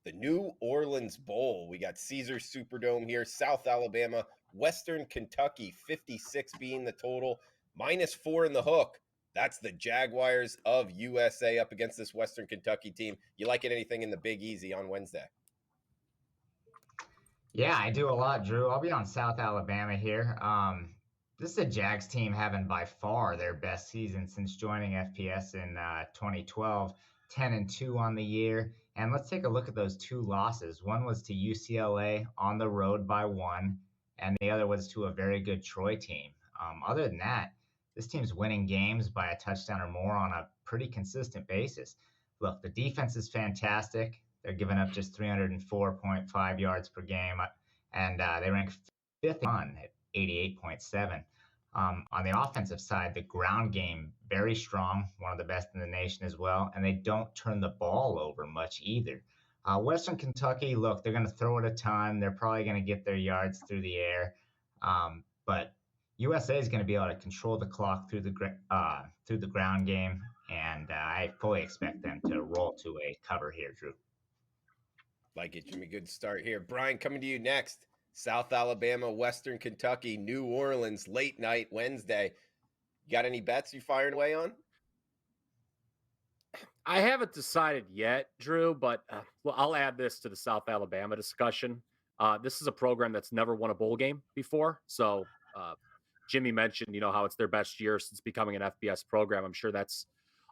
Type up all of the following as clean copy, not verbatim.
The New Orleans Bowl. We got Caesars Superdome here, South Alabama, Western Kentucky, 56 being the total, -4 in the hook. That's the Jaguars of USA up against this Western Kentucky team. You like it anything in the Big Easy on Wednesday? Yeah, I do a lot, Drew. I'll be on South Alabama here. This is a Jags team having by far their best season since joining FPS in 2012, 10-2 on the year. And let's take a look at those two losses. One was to UCLA on the road by 1, and the other was to a very good Troy team. Other than that, this team's winning games by a touchdown or more on a pretty consistent basis. Look, the defense is fantastic. They're giving up just 304.5 yards per game, and they rank fifth at 88.7. On the offensive side, the ground game very strong, one of the best in the nation as well, and they don't turn the ball over much either. Western Kentucky, look, they're going to throw it a ton. They're probably going to get their yards through the air, but USA is going to be able to control the clock through the ground game, and I fully expect them to roll to a cover here, Drew. Like it, Jimmy. Good start here. Bryan, coming to you next. South Alabama, Western Kentucky, New Orleans, late night Wednesday. You got any bets you firing away on? I haven't decided yet, Drew, but well, I'll add this to the South Alabama discussion. This is a program that's never won a bowl game before. So Jimmy mentioned, how it's their best year since becoming an FBS program. I'm sure that's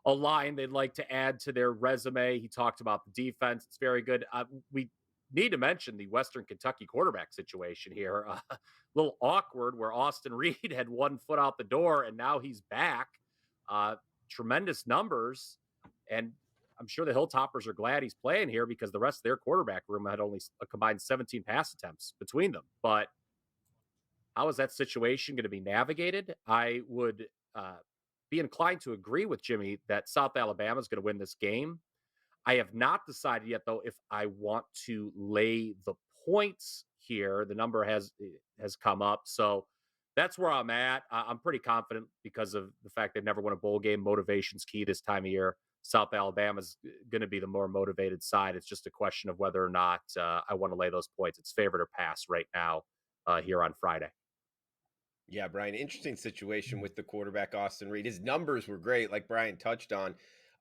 a line they'd like to add to their resume. He talked about the defense. It's very good. We need to mention the Western Kentucky quarterback situation here. A little awkward where Austin Reed had one foot out the door and now he's back. Tremendous numbers. And I'm sure the Hilltoppers are glad he's playing here because the rest of their quarterback room had only a combined 17 pass attempts between them. But how is that situation going to be navigated? I would be inclined to agree with Jimmy that South Alabama is going to win this game. I have not decided yet, though, if I want to lay the points here. The number has come up. So that's where I'm at. I'm pretty confident because of the fact they've never won a bowl game. Motivation's key this time of year. South Alabama is going to be the more motivated side. It's just a question of whether or not I want to lay those points. It's favorite or pass right now here on Friday. Yeah, Bryan, interesting situation with the quarterback, Austin Reed. His numbers were great, like Bryan touched on,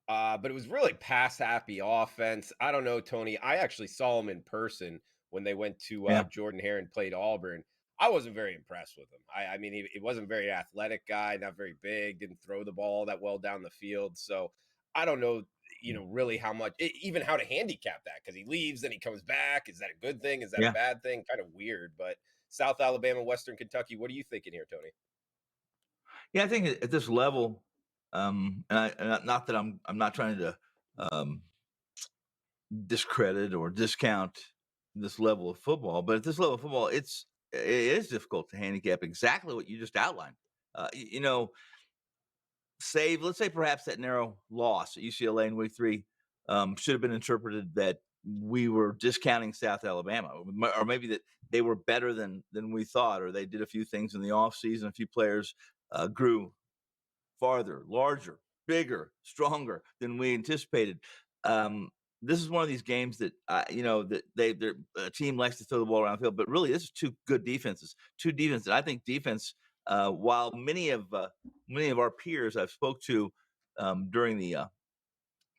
but it was really pass-happy offense. I don't know, Tony. I actually saw him in person when they went to Jordan Hare and played Auburn. I wasn't very impressed with him. I mean, he wasn't a very athletic guy, not very big, didn't throw the ball that well down the field. So I don't know, really how much, even how to handicap that, because he leaves, then he comes back. Is that a good thing? Is that a bad thing? Kind of weird, but South Alabama, Western Kentucky. What are you thinking here, Tony? Yeah, I think at this level, and not that I'm not trying to discredit or discount this level of football, but at this level of football, it is difficult to handicap exactly what you just outlined. Let's say perhaps that narrow loss at UCLA in week 3 should have been interpreted that we were discounting South Alabama, or maybe that they were better than we thought, or they did a few things in the offseason. A few players grew farther, larger, bigger, stronger than we anticipated. This is one of these games that that they're a team likes to throw the ball around the field, but really this is two good defenses. I think defense. While many of our peers I've spoke to during the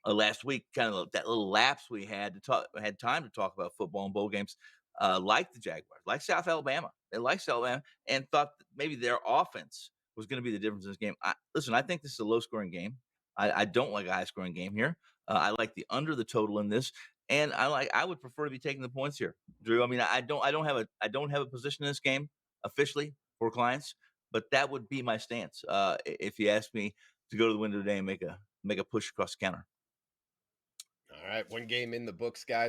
last week, kind of that little lapse we had time to talk about football and bowl games, like the Jaguars, like South Alabama. They like South Alabama and thought that maybe their offense was going to be the difference in this game. Listen, I think this is a low-scoring game. I don't like a high-scoring game here. I like the under the total in this, and I would prefer to be taking the points here, Drew. I mean, I don't have a position in this game officially for clients, but that would be my stance if you ask me to go to the window today and make a push across the counter. All right, one game in the books, guys.